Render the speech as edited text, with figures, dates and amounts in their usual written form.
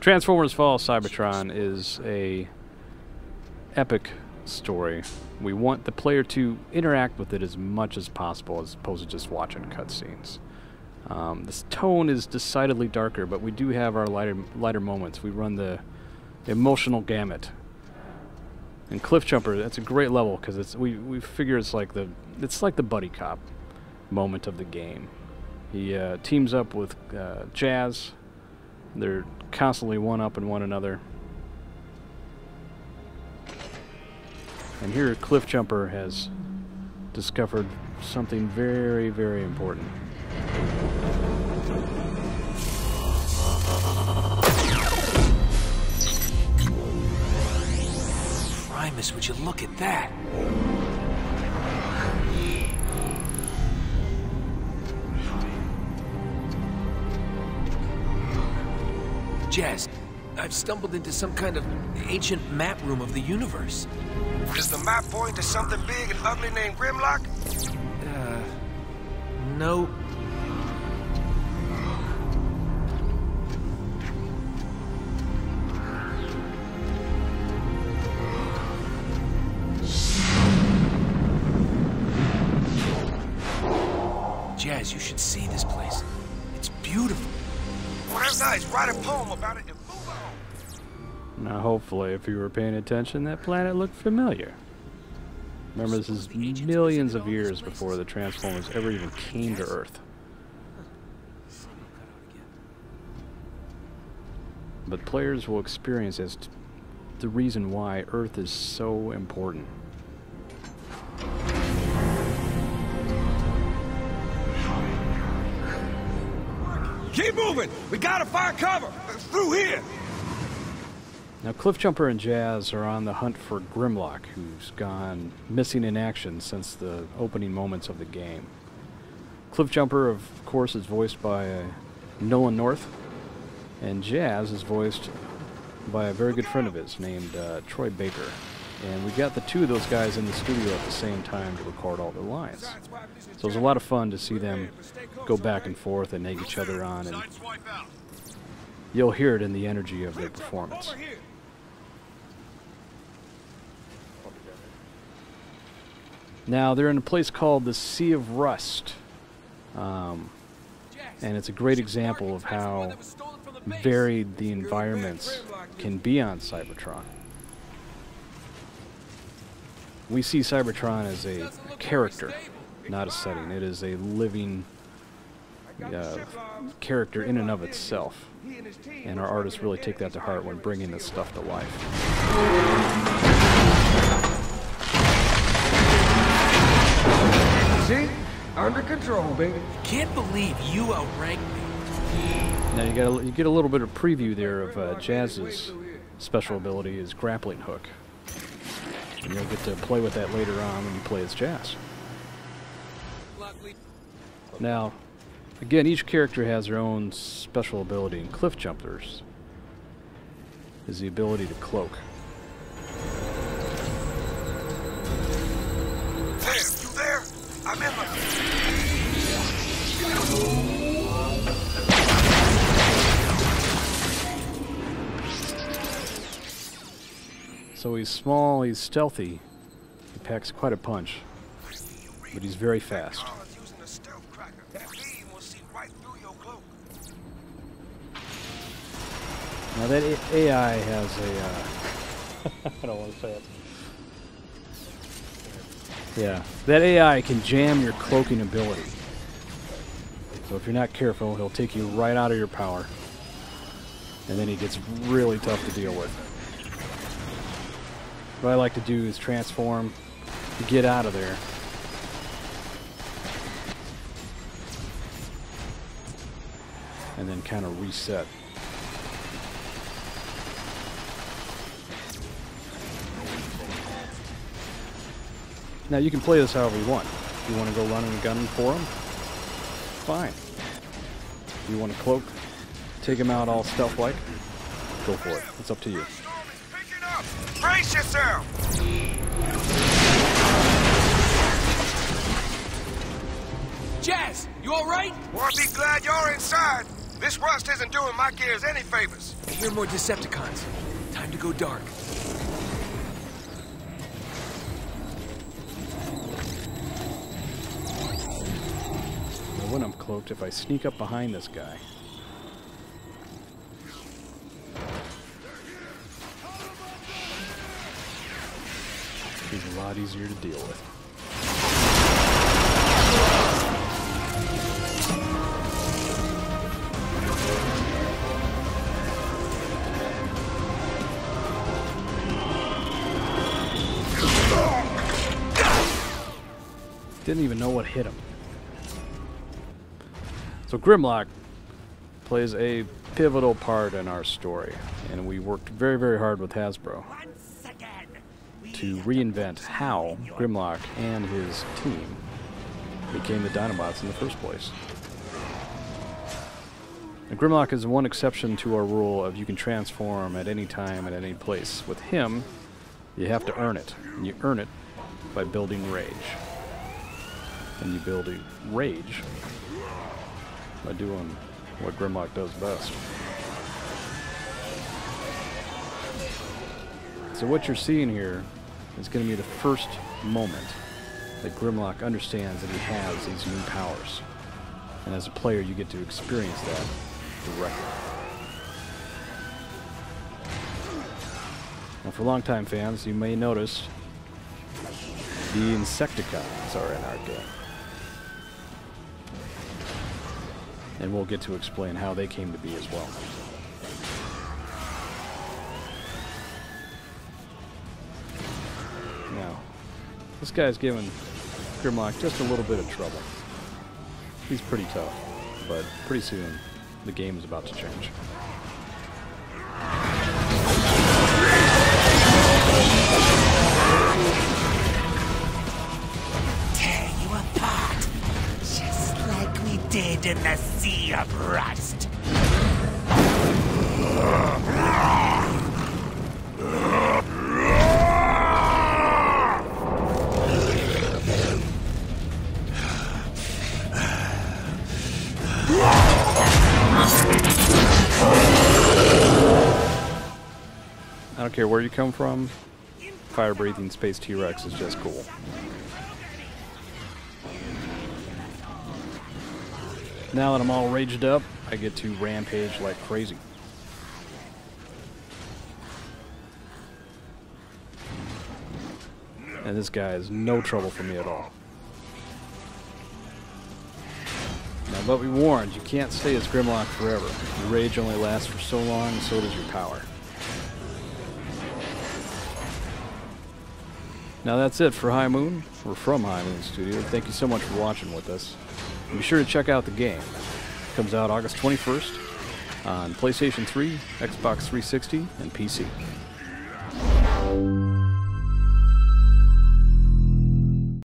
Transformers Fall of Cybertron is a epic story. We want the player to interact with it as much as possible, as opposed to just watching cutscenes. This tone is decidedly darker, but we do have our lighter moments. We run the emotional gamut. And Cliffjumper, that's a great level because we figure it's like the buddy cop moment of the game. He teams up with Jazz. They're constantly one-upping one another. And here Cliffjumper has discovered something very, very important. Primus, would you look at that? Jazz, I've stumbled into some kind of ancient map room of the universe. Does the map point to something big and ugly named Grimlock? No. Jazz, you should see this place. It's beautiful. Well, that's nice. Write a poem about it and move on. Now, hopefully, if you were paying attention, that planet looked familiar. Remember, this is millions of years before the Transformers ever even came to Earth. But players will experience as the reason why Earth is so important. Keep moving! We gotta find cover! Through here! Now, Cliffjumper and Jazz are on the hunt for Grimlock, who's gone missing in action since the opening moments of the game. Cliffjumper, of course, is voiced by Nolan North, and Jazz is voiced by a very good friend of his named Troy Baker. And we got the two of those guys in the studio at the same time to record all their lines. So it was a lot of fun to see them go back and forth and egg each other on, and you'll hear it in the energy of their performance. Now, they're in a place called the Sea of Rust, and it's a great example of how varied the environments can be on Cybertron. We see Cybertron as a character, not a setting. It is a living character in and of itself. And our artists really take that to heart when bringing this stuff to life. See? Under control, baby. Can't believe you outranked me. Now you get a little bit of preview there of Jazz's special ability, his grappling hook. And you'll get to play with that later on when you play as Jazz. Now, again, each character has their own special ability, and Cliffjumper's is the ability to cloak. There, you there? I'm in my... So he's small, he's stealthy, he packs quite a punch, but he's very fast. Now that AI has a, I don't want to say it. Yeah, that AI can jam your cloaking ability. So if you're not careful, he'll take you right out of your power. And then he gets really tough to deal with. What I like to do is transform to get out of there. And then kind of reset. Now you can play this however you want. If you want to go running and gunning for him, fine. If you want to cloak, take him out all stealth-like, go for it. It's up to you. Brace yourself! Jazz, you alright? Well, I'll be glad you're inside. This rust isn't doing my gears any favors. I hear more Decepticons. Time to go dark. Well, when I'm cloaked, if I sneak up behind this guy... he's a lot easier to deal with. Didn't even know what hit him. So Grimlock plays a pivotal part in our story, and we worked very, very hard with Hasbro to reinvent how Grimlock and his team became the Dinobots in the first place. And Grimlock is one exception to our rule of you can transform at any time, at any place. With him, you have to earn it, and you earn it by building rage. And you build a rage by doing what Grimlock does best. So what you're seeing here is going to be the first moment that Grimlock understands that he has these new powers. And as a player, you get to experience that directly. Now, for longtime fans, you may notice the Insecticons are in our game. And we'll get to explain how they came to be as well. Now, this guy's giving Grimlock just a little bit of trouble. He's pretty tough, but pretty soon the game is about to change. Tear you apart, just like we did in the Sea of Rust. I don't care where you come from, fire-breathing space T-Rex is just cool. Now that I'm all raged up, I get to rampage like crazy. And this guy is no trouble for me at all. Now, but we warned, you can't stay as Grimlock forever. Your rage only lasts for so long, and so does your power. Now that's it for High Moon. We're from High Moon Studio. Thank you so much for watching with us. And be sure to check out the game. It comes out August 21st on PlayStation 3, Xbox 360, and PC.